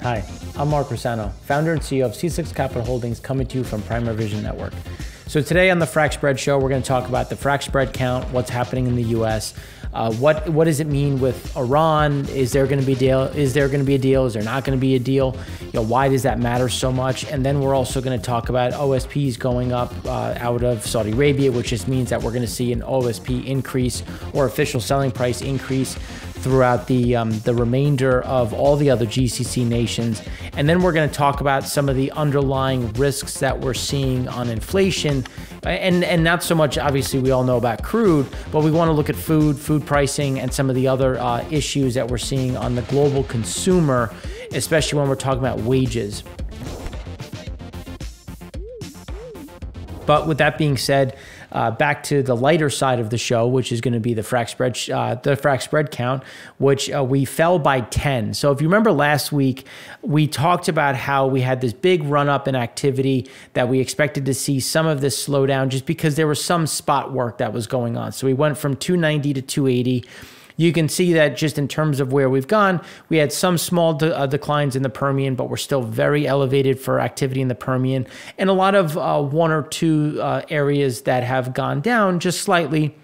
Hi, I'm Mark Rossano, founder and CEO of C6 Capital Holdings, coming to you from Primary Vision Network. So today on the Frac Spread Show, we're going to talk about the frac spread count, what's happening in the U.S., what does it mean with Iran? Is there going to be a deal? Is there going to be a deal? Is there not going to be a deal? Why does that matter so much? And then we're also going to talk about OSPs going up out of Saudi Arabia, which just means that we're going to see an OSP increase or official selling price increase throughout the remainder of all the other GCC nations. And then we're going to talk about some of the underlying risks that we're seeing on inflation, and not so much, obviously, we all know about crude, but we want to look at food pricing and some of the other issues that we're seeing on the global consumer, especially when we're talking about wages. But with that being said, back to the lighter side of the show, which is going to be the frac spread count, which we fell by 10. So if you remember last week, we talked about how we had this big run up in activity, that we expected to see some of this slow down just because there was some spot work that was going on. So we went from 290 to 280. You can see that just in terms of where we've gone, we had some small declines in the Permian, but we're still very elevated for activity in the Permian, and a lot of one or two areas that have gone down just slightly.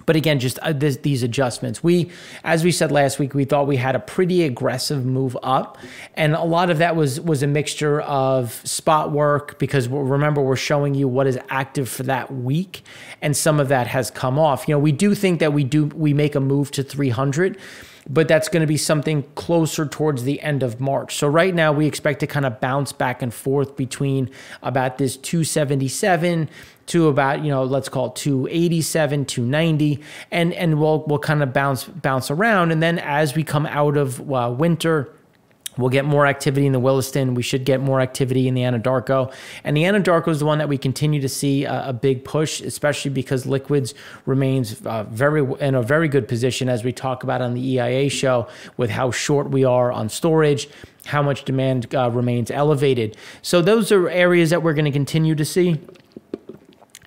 But again, just these adjustments. As we said last week, we thought we had a pretty aggressive move up. And a lot of that was a mixture of spot work, because remember, we're showing you what is active for that week. And some of that has come off. We do think that we make a move to 300, but that's going to be something closer towards the end of March. So right now we expect to kind of bounce back and forth between about this 277 to about, let's call it 287, 290, and we'll kind of bounce around. And then as we come out of winter, we'll get more activity in the Williston. We should get more activity in the Anadarko. And the Anadarko is the one that we continue to see a big push, especially because liquids remains in a very good position, as we talk about on the EIA show, with how short we are on storage, how much demand remains elevated. So those are areas that we're going to continue to see.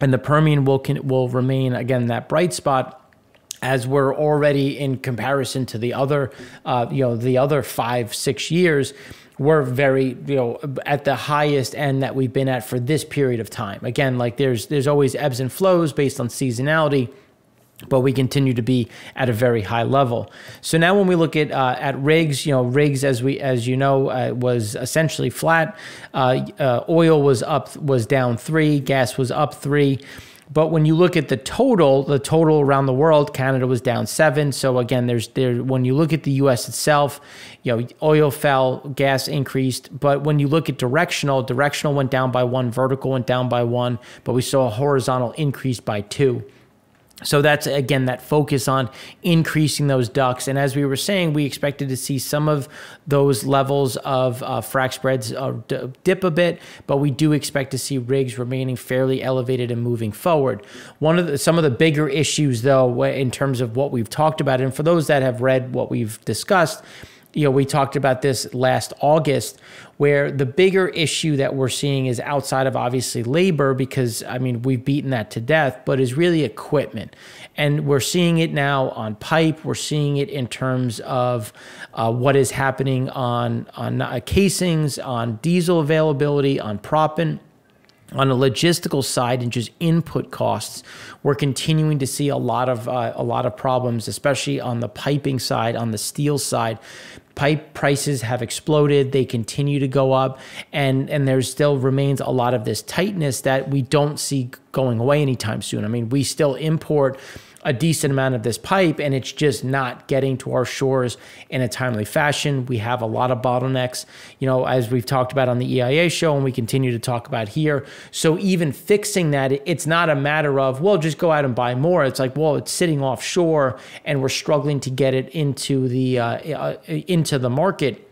And the Permian will remain, again, that bright spot, as we're already, in comparison to the other, the other 5-6 years, we're very, at the highest end that we've been at for this period of time. Again, like there's always ebbs and flows based on seasonality, but we continue to be at a very high level. So now when we look at rigs, rigs, as you know, was essentially flat. Oil was down 3, gas was up 3. But when you look at the total around the world, Canada was down 7. So again, when you look at the U.S. itself, oil fell, gas increased. But when you look at directional went down by 1, vertical went down by 1, but we saw a horizontal increase by 2. So that's, again, that focus on increasing those DUCs. And as we were saying, we expected to see some of those levels of frac spreads dip a bit, but we do expect to see rigs remaining fairly elevated and moving forward. Some of the bigger issues, though, in terms of what we've talked about, and for those that have read what we've discussed, we talked about this last August, where the bigger issue that we're seeing is outside of, obviously, labor, because, we've beaten that to death, but is really equipment. And we're seeing it now on pipe. We're seeing it in terms of what is happening on casings, on diesel availability, on proppant. On the logistical side and just input costs, we're continuing to see a lot of problems, especially on the piping side, on the steel side. Pipe prices have exploded. They continue to go up, and there still remains a lot of this tightness that we don't see going away anytime soon. We still import a decent amount of this pipe, and it's just not getting to our shores in a timely fashion. We have a lot of bottlenecks, as we've talked about on the EIA show, and we continue to talk about here. So even fixing that, it's not a matter of, well, just go out and buy more. It's like, well, it's sitting offshore, and we're struggling to get it into the market.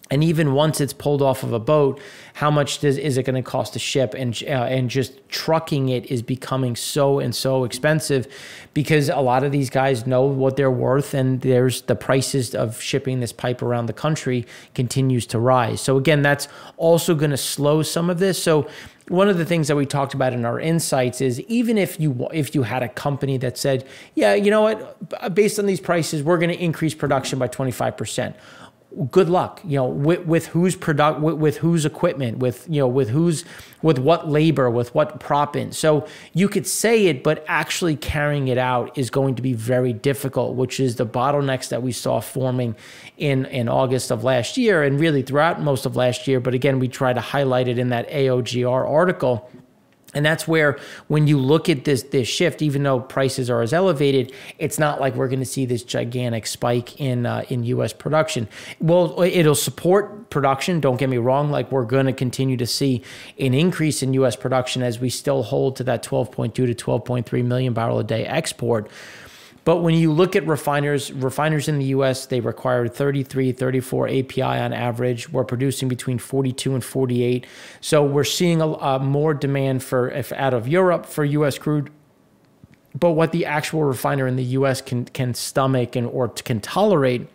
And even once it's pulled off of a boat, how much is it going to cost to ship? And just trucking it is becoming so expensive, because a lot of these guys know what they're worth, and there's the prices of shipping this pipe around the country continues to rise. So again, that's also going to slow some of this. So one of the things that we talked about in our insights is, even if you had a company that said, yeah, you know what, based on these prices, we're going to increase production by 25%. good luck, with whose with whose equipment, with what labor, with what prop in. So you could say it, but actually carrying it out is going to be very difficult, which is the bottlenecks that we saw forming in August of last year and really throughout most of last year. But again, we try to highlight it in that AOGR article. And that's where, when you look at this shift, even though prices are as elevated, it's not like we're going to see this gigantic spike in U.S. production. Well, it'll support production. Don't get me wrong. Like, we're going to continue to see an increase in U.S. production as we still hold to that 12.2 to 12.3 million barrel a day export. But when you look at refiners in the U.S., they require 33, 34 API on average. We're producing between 42 and 48. So we're seeing a more demand out of Europe for U.S. crude. But what the actual refiner in the U.S. can stomach or can tolerate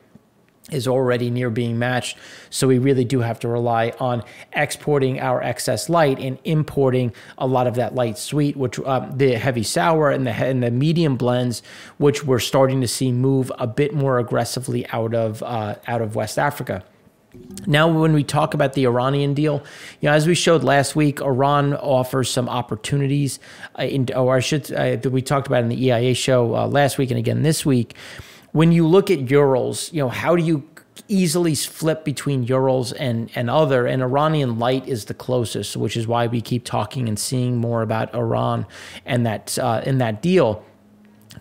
is already near being matched. So we really do have to rely on exporting our excess light and importing a lot of that light sweet, which the heavy sour and the medium blends, which we're starting to see move a bit more aggressively out of West Africa. Now, when we talk about the Iranian deal, as we showed last week, Iran offers some opportunities. We talked about in the EIA show last week and again this week. When you look at Urals, how do you easily flip between Urals and other? And Iranian light is the closest, which is why we keep talking and seeing more about Iran and that in that deal.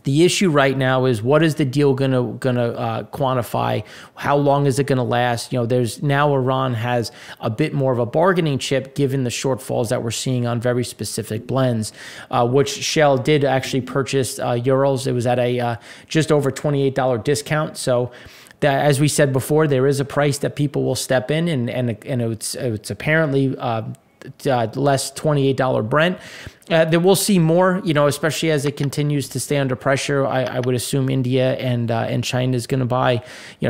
The issue right now is, what is the deal gonna quantify? How long is it gonna last? There's now Iran has a bit more of a bargaining chip given the shortfalls that we're seeing on very specific blends, which Shell did actually purchase Urals. It was at a just over $28 discount. So that, as we said before, there is a price that people will step in, and it's apparently less $28 Brent. That we'll see more, especially as it continues to stay under pressure. I would assume India and China is going to buy.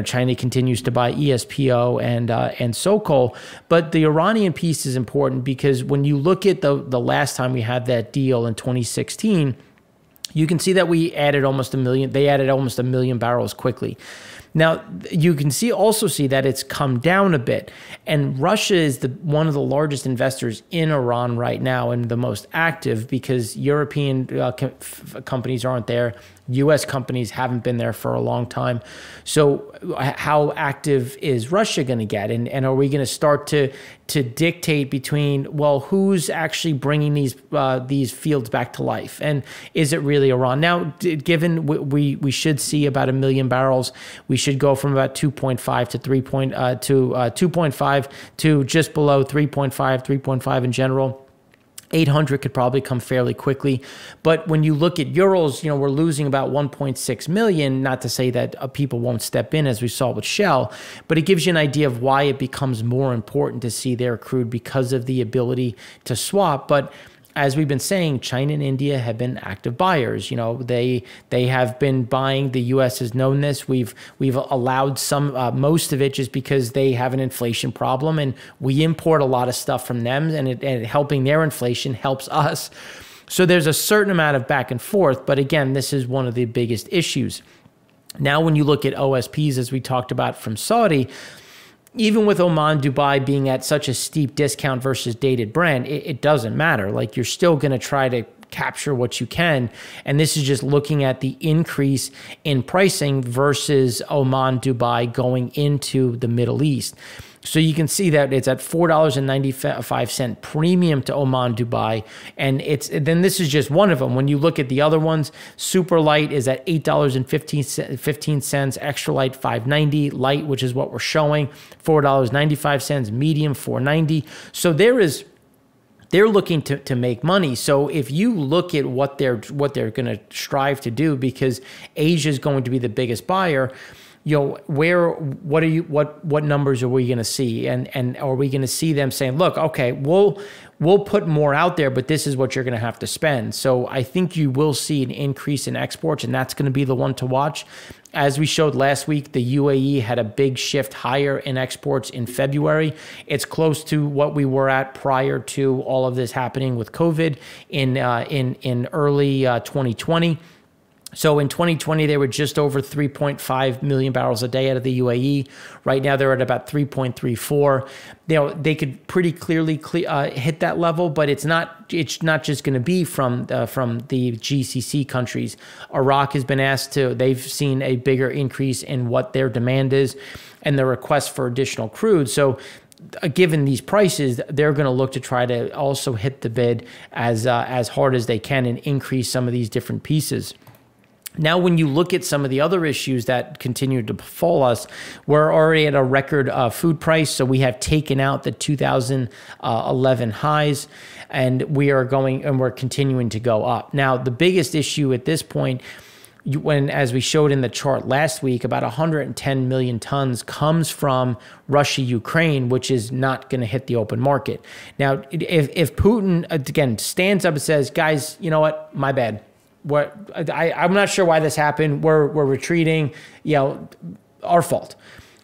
China continues to buy ESPO and SOCOL. But the Iranian piece is important because when you look at the last time we had that deal in 2016, you can see that we added almost 1 million. They added almost 1 million barrels quickly. Now, you can also see that it's come down a bit. And Russia is one of the largest investors in Iran right now and the most active, because European companies aren't there. U.S. companies haven't been there for a long time. So how active is Russia going to get? And are we going to start to dictate between, well, who's actually bringing these fields back to life? And is it really Iran? Now, given we should see about 1 million barrels, we should go from about 2.5 to 2.5 to just below 3.5, 3.5 in general. 800 could probably come fairly quickly. But when you look at Urals, we're losing about 1.6 million, not to say that people won't step in as we saw with Shell, but it gives you an idea of why it becomes more important to see their crude because of the ability to swap. But as we've been saying, China and India have been active buyers. They have been buying. The U.S. has known this. We've allowed most of it just because they have an inflation problem, and we import a lot of stuff from them, and helping their inflation helps us. So there's a certain amount of back and forth. But again, this is one of the biggest issues. Now, when you look at OSPs, as we talked about from Saudi, even with Oman, Dubai being at such a steep discount versus dated Brent, it doesn't matter. Like, you're still going to try to capture what you can. And this is just looking at the increase in pricing versus Oman, Dubai going into the Middle East. So you can see that it's at $4.95 premium to Oman, Dubai. And then this is just one of them. When you look at the other ones, super light is at $8.15, extra light $5.90, light, which is what we're showing, $4.95, medium $4.90. So they're looking to make money. So if you look at what they're going to strive to do, because Asia is going to be the biggest buyer, what numbers are we going to see? And are we going to see them saying, look, okay, we'll put more out there, but this is what you're going to have to spend. So I think you will see an increase in exports, and that's going to be the one to watch. As we showed last week, the UAE had a big shift higher in exports in February. It's close to what we were at prior to all of this happening with COVID in early 2020. So in 2020, they were just over 3.5 million barrels a day out of the UAE. Right now, they're at about 3.34. They could pretty clearly hit that level, but it's not just going to be from the GCC countries. Iraq has been asked to. They've seen a bigger increase in what their demand is and the request for additional crude. So given these prices, they're going to look to try to also hit the bid as hard as they can and increase some of these different pieces. Now, when you look at some of the other issues that continue to befall us, we're already at a record food price. So we have taken out the 2011 highs, and we're continuing to go up. Now, the biggest issue at this point, as we showed in the chart last week, about 110 million tons comes from Russia, Ukraine, which is not going to hit the open market. Now, if Putin, again, stands up and says, guys, you know what, my bad. I'm not sure why this happened. We're retreating, our fault,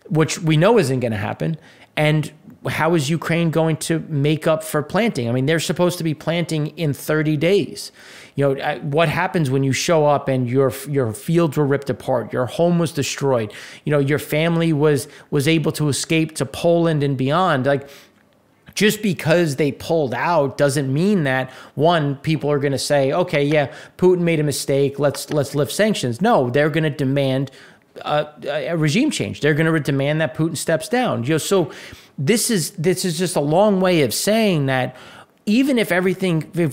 which we know isn't going to happen. And how is Ukraine going to make up for planting? I mean, they're supposed to be planting in 30 days. What happens when you show up and your fields were ripped apart, your home was destroyed, your family was able to escape to Poland and beyond? Like, just because they pulled out doesn't mean that, one, people are going to say, okay, yeah, Putin made a mistake, let's lift sanctions. No, they're going to demand a regime change. They're going to demand that Putin steps down. So this is just a long way of saying that even if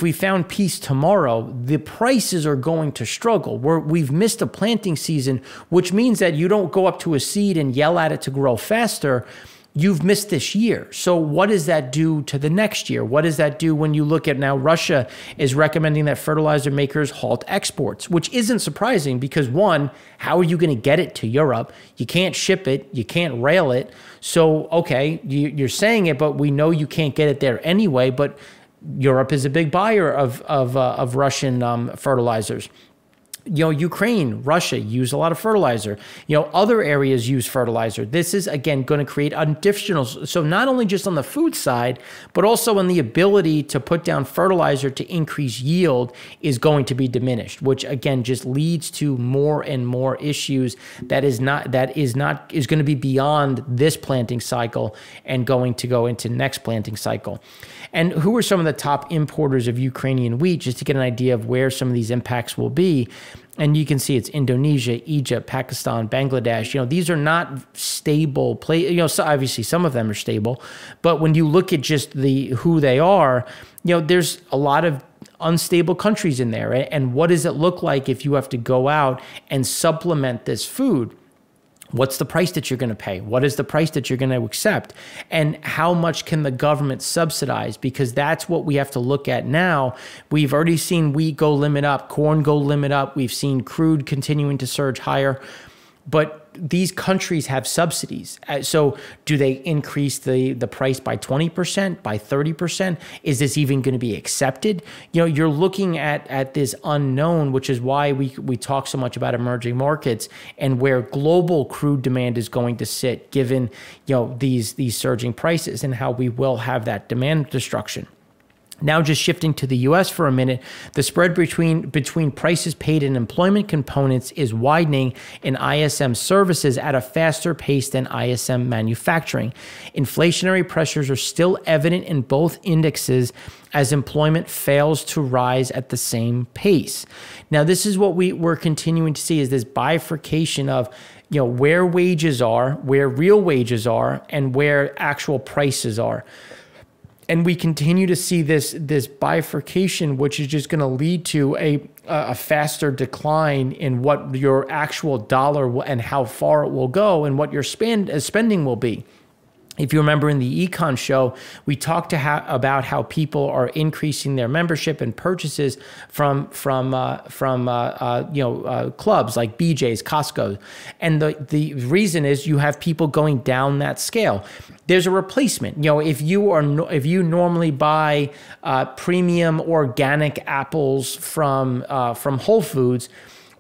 we found peace tomorrow, the prices are going to struggle. We've missed a planting season, which means that you don't go up to a seed and yell at it to grow faster. You've missed this year. So what does that do to the next year? What does that do when you look at now Russia is recommending that fertilizer makers halt exports, which isn't surprising because, one, how are you going to get it to Europe? You can't ship it. You can't rail it. So, okay, you're saying it, but we know you can't get it there anyway. But Europe is a big buyer of Russian fertilizers. Ukraine, Russia use a lot of fertilizer. Other areas use fertilizer. This is, again, going to create additional. So not only just on the food side, but also on the ability to put down fertilizer to increase yield is going to be diminished, which again just leads to more and more issues that is going to be beyond this planting cycle and going to go into next planting cycle. And who are some of the top importers of Ukrainian wheat, just to get an idea of where some of these impacts will be? And you can see it's Indonesia, Egypt, Pakistan, Bangladesh. These are not stable places. So obviously some of them are stable, but when you look at just who they are, there's a lot of unstable countries in there. And what does it look like if you have to go out and supplement this food? What's the price that you're going to pay? What is the price that you're going to accept? And how much can the government subsidize? Because that's what we have to look at now. We've already seen wheat go limit up, corn go limit up. We've seen crude continuing to surge higher. But these countries have subsidies. So do they increase the price by 20%, by 30%? Is this even going to be accepted? You're looking at this unknown, which is why we talk so much about emerging markets and where global crude demand is going to sit, given these surging prices and how we will have that demand destruction. Now, just shifting to the U.S. for a minute, the spread between prices paid and employment components is widening in ISM services at a faster pace than ISM manufacturing. Inflationary pressures are still evident in both indexes as employment fails to rise at the same pace. Now, this is what we're continuing to see, is this bifurcation of where wages are, where real wages are, and where actual prices are. And we continue to see this bifurcation, which is just going to lead to a faster decline in what your actual dollar and how far it will go and what your spending will be. If you remember in the Econ show, we talked about how people are increasing their membership and purchases from clubs like BJ's, Costco, and the reason is you have people going down that scale. There's a replacement. If you normally buy premium organic apples from Whole Foods,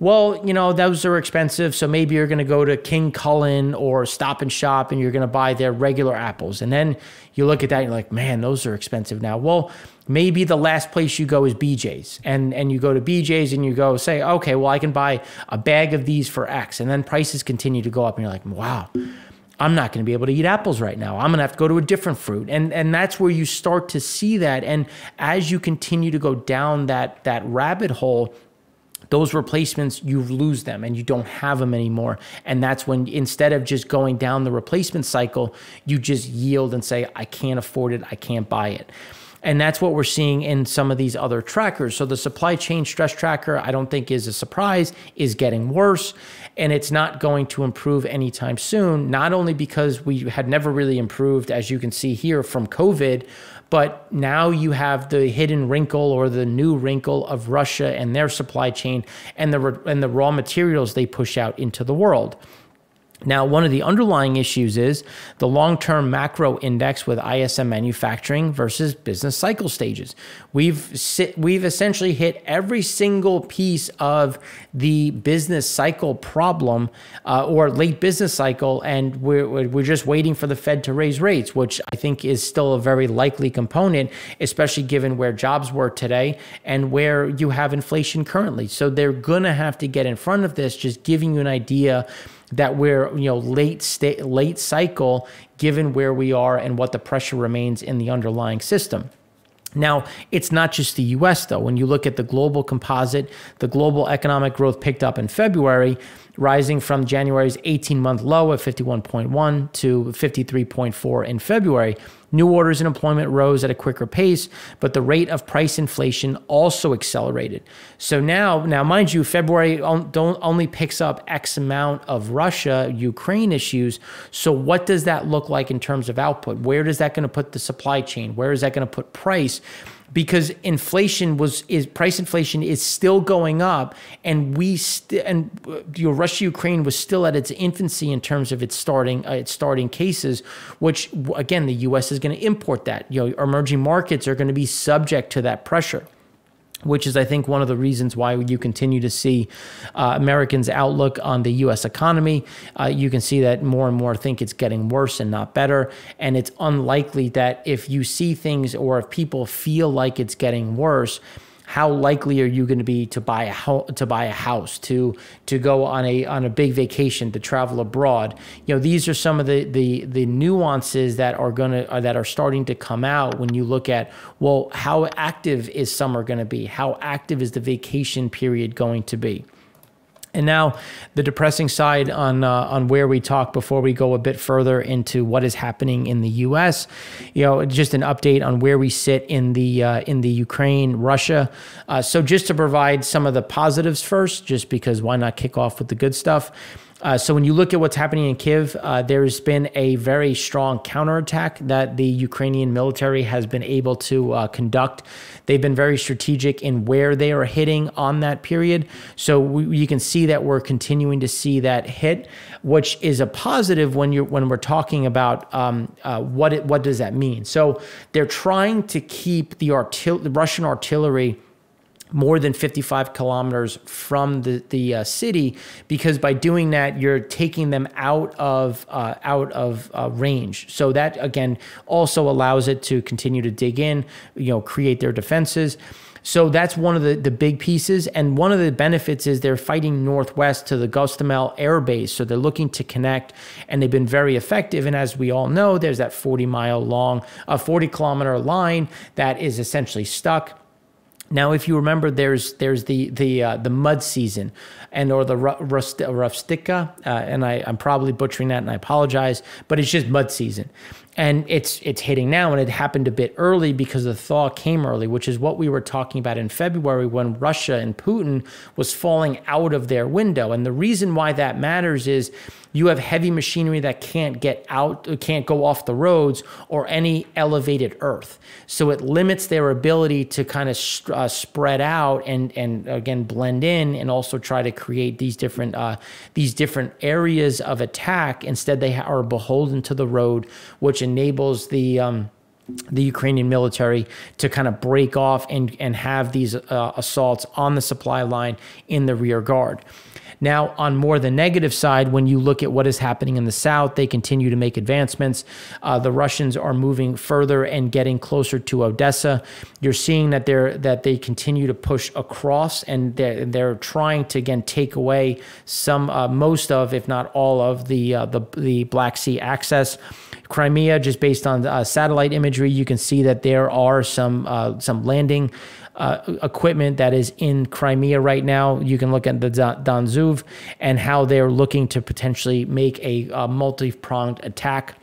Well, those are expensive. So maybe you're going to go to King Cullen or Stop and Shop and you're going to buy their regular apples. And then you look at that and you're like, man, those are expensive now. Well, maybe the last place you go is BJ's and you go to BJ's and you go say, okay, well, I can buy a bag of these for X. And then prices continue to go up and you're like, wow, I'm not going to be able to eat apples right now. I'm going to have to go to a different fruit. And that's where you start to see that. And as you continue to go down that rabbit hole, those replacements, you lose them and you don't have them anymore. And that's when, instead of just going down the replacement cycle, you just yield and say, I can't afford it, I can't buy it. And that's what we're seeing in some of these other trackers. So the supply chain stress tracker, I don't think is a surprise, is getting worse. And it's not going to improve anytime soon, not only because we had never really improved, as you can see here, from COVID, but now you have the hidden wrinkle or the new wrinkle of Russia and their supply chain and the raw materials they push out into the world. Now, one of the underlying issues is the long-term macro index with ISM manufacturing versus business cycle stages. We've essentially hit every single piece of the business cycle problem or late business cycle, and we're just waiting for the Fed to raise rates, which I think is still a very likely component, especially given where jobs were today and where you have inflation currently. So they're going to have to get in front of this, just giving you an idea that we're late cycle, given where we are and what the pressure remains in the underlying system. Now, it's not just the US though. When you look at the global composite, the global economic growth picked up in February, rising from January's 18-month low of 51.1 to 53.4 in February. New orders and employment rose at a quicker pace, but the rate of price inflation also accelerated. So now mind you, February only picks up X amount of Russia-Ukraine issues. So what does that look like in terms of output? Where is that going to put the supply chain? Where is that going to put price? Because price inflation is still going up, and Russia-Ukraine was still at its infancy in terms of its starting cases, which again the U.S. is going to import that. Emerging markets are going to be subject to that pressure, which is, I think, one of the reasons why you continue to see Americans' outlook on the U.S. economy. You can see that more and more think it's getting worse and not better. And it's unlikely that if you see things or if people feel like it's getting worse, how likely are you going to be to buy a house, to go on a big vacation, to travel abroad? These are some of the nuances that are starting to come out when you look at, well, how active is summer going to be? How active is the vacation period going to be? And now the depressing side on where we talk before we go a bit further into what is happening in the U.S. Just an update on where we sit in the Ukraine, Russia. So just to provide some of the positives first, just because why not kick off with the good stuff? So when you look at what's happening in Kyiv, there's been a very strong counterattack that the Ukrainian military has been able to conduct. They've been very strategic in where they are hitting on that period. So you can see that we're continuing to see that hit, which is a positive when we're talking about what does that mean. So they're trying to keep the Russian artillery more than 55 kilometers from the city, because by doing that, you're taking them out of range. So that, again, also allows it to continue to dig in, create their defenses. So that's one of the big pieces. And one of the benefits is they're fighting northwest to the Gostomel Air Base. So they're looking to connect, and they've been very effective. And as we all know, there's that 40-kilometer line that is essentially stuck. Now, if you remember, there's the mud season or the Ravstika, and I'm probably butchering that, and I apologize, but it's just mud season. And it's hitting now, and it happened a bit early because the thaw came early, which is what we were talking about in February when Russia and Putin was falling out of their window. And the reason why that matters is you have heavy machinery that can't get out, can't go off the roads or any elevated earth. So it limits their ability to kind of spread out and again blend in, and also try to create these different areas of attack. Instead, they are beholden to the road, which enables the the Ukrainian military to kind of break off and have these assaults on the supply line in the rear guard. Now, on more the negative side, when you look at what is happening in the south, they continue to make advancements. The Russians are moving further and getting closer to Odessa. You're seeing that they continue to push across, and they're trying to again take away some, most of, if not all of, the Black Sea access. Crimea, just based on satellite imagery, you can see that there are some landing equipment that is in Crimea right now. You can look at the Donzuv and how they're looking to potentially make a multi-pronged attack.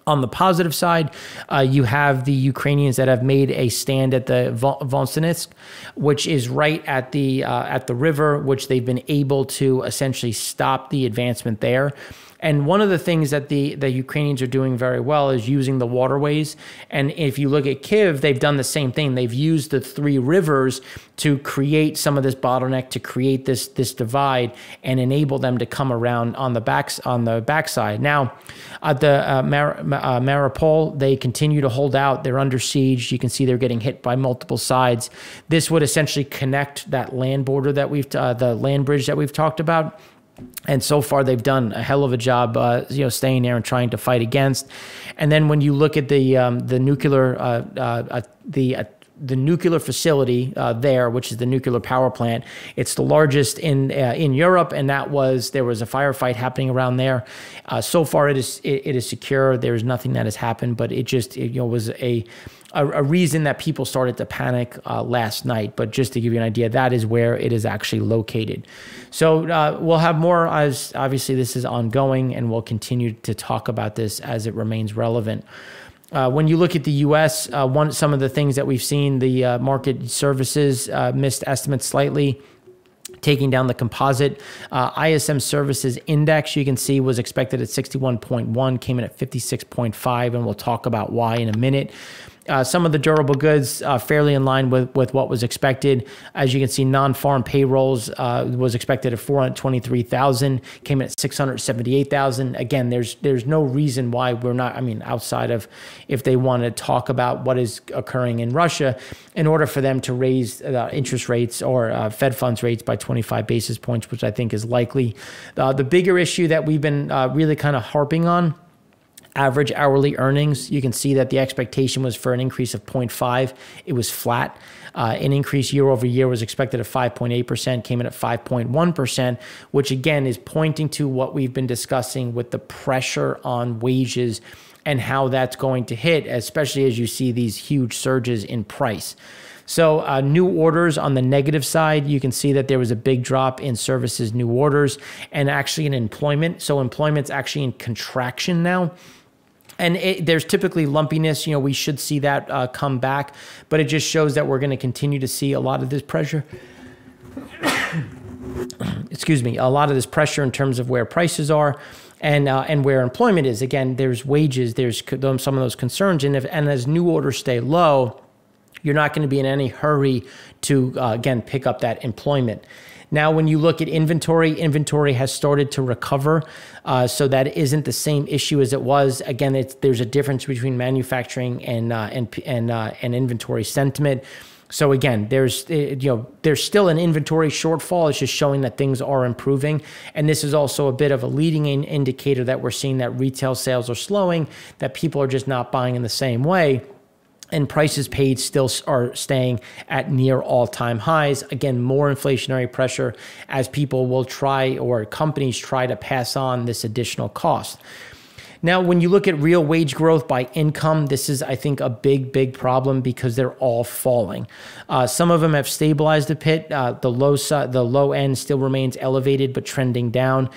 On the positive side, you have the Ukrainians that have made a stand at the Volsynsk, which is right at the river, which they've been able to essentially stop the advancement there. And one of the things that the Ukrainians are doing very well is using the waterways. And if you look at Kyiv, they've done the same thing. They've used the three rivers to create some of this bottleneck, to create this divide, and enable them to come around on the backside. Now, at the Mariupol, they continue to hold out. They're under siege. You can see they're getting hit by multiple sides. This would essentially connect that land border that the land bridge that we've talked about. And so far, they've done a hell of a job, staying there and trying to fight against. And then when you look at the nuclear facility there, which is the nuclear power plant, it's the largest in Europe, and there was a firefight happening around there. So far, it is secure. There is nothing that has happened, but it was a reason that people started to panic last night. But just to give you an idea, that is where it is actually located. So we'll have more, as obviously this is ongoing, and we'll continue to talk about this as it remains relevant. When you look at the U.S., some of the things that we've seen, the market services missed estimates slightly, taking down the composite. ISM services index, you can see, was expected at 61.1, came in at 56.5, and we'll talk about why in a minute. Some of the durable goods fairly in line with what was expected. As you can see, non-farm payrolls was expected at 423,000, came in at 678,000. Again, there's no reason why we're not, outside of if they want to talk about what is occurring in Russia, in order for them to raise interest rates or Fed funds rates by 25 basis points, which I think is likely. The bigger issue that we've been really kind of harping on, average hourly earnings, you can see that the expectation was for an increase of 0.5. It was flat. An increase year over year was expected at 5.8%, came in at 5.1%, which again is pointing to what we've been discussing with the pressure on wages and how that's going to hit, especially as you see these huge surges in price. So new orders on the negative side, you can see that there was a big drop in services new orders and actually in employment. So employment's actually in contraction now. And there's typically lumpiness. We should see that come back, but it just shows that we're going to continue to see a lot of this pressure. Excuse me, a lot of this pressure in terms of where prices are and where employment is. Again, there's wages, there's some of those concerns, and as new orders stay low, you're not going to be in any hurry to again pick up that employment. Now, when you look at inventory has started to recover, so that isn't the same issue as it was. Again, there's a difference between manufacturing and inventory sentiment. So again, there's still an inventory shortfall. It's just showing that things are improving, and this is also a bit of a leading indicator that we're seeing that retail sales are slowing, that people are just not buying in the same way. And prices paid still are staying at near all-time highs. Again, more inflationary pressure as people will try, or companies try, to pass on this additional cost. Now, when you look at real wage growth by income, this is, I think, a big problem because they're all falling. Some of them have stabilized a bit. The low end still remains elevated but trending down.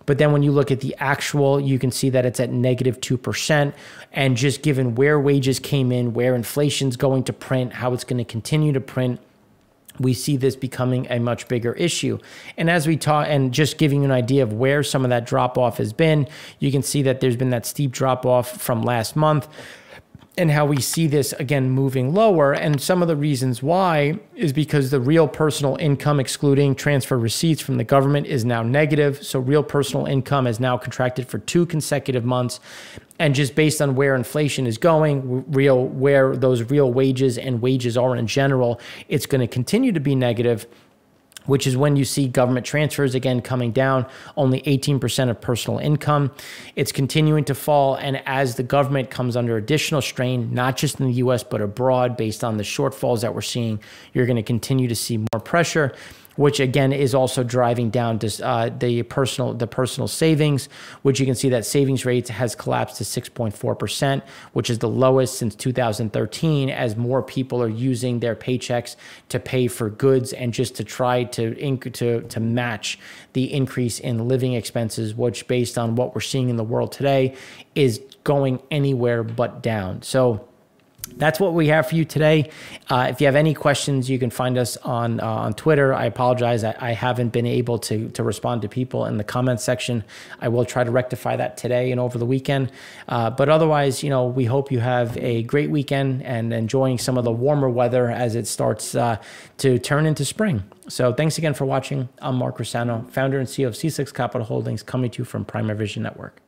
But then when you look at the actual, you can see that it's at -2%. And just given where wages came in, where inflation's going to print, how it's going to continue to print, we see this becoming a much bigger issue. And as we talk, and just giving you an idea of where some of that drop off has been, you can see that there's been that steep drop off from last month. and how we see this again moving lower. And some of the reasons why is because the real personal income, excluding transfer receipts from the government, is now negative. So real personal income has now contracted for 2 consecutive months. And just based on where inflation is going, where those real wages and wages are in general, it's going to continue to be negative, which is when you see government transfers again coming down, only 18% of personal income. It's continuing to fall. And as the government comes under additional strain, not just in the US, but abroad, based on the shortfalls that we're seeing, you're going to continue to see more pressure, which again is also driving down the personal savings, which you can see that savings rate has collapsed to 6.4%, which is the lowest since 2013, as more people are using their paychecks to pay for goods and just to try to match the increase in living expenses, which based on what we're seeing in the world today is going anywhere but down. So that's what we have for you today. If you have any questions, you can find us on Twitter. I apologize. I haven't been able to respond to people in the comments section. I will try to rectify that today and over the weekend. But otherwise, we hope you have a great weekend and enjoying some of the warmer weather as it starts to turn into spring. So thanks again for watching. I'm Mark Rossano, founder and CEO of C6 Capital Holdings, coming to you from Primary Vision Network.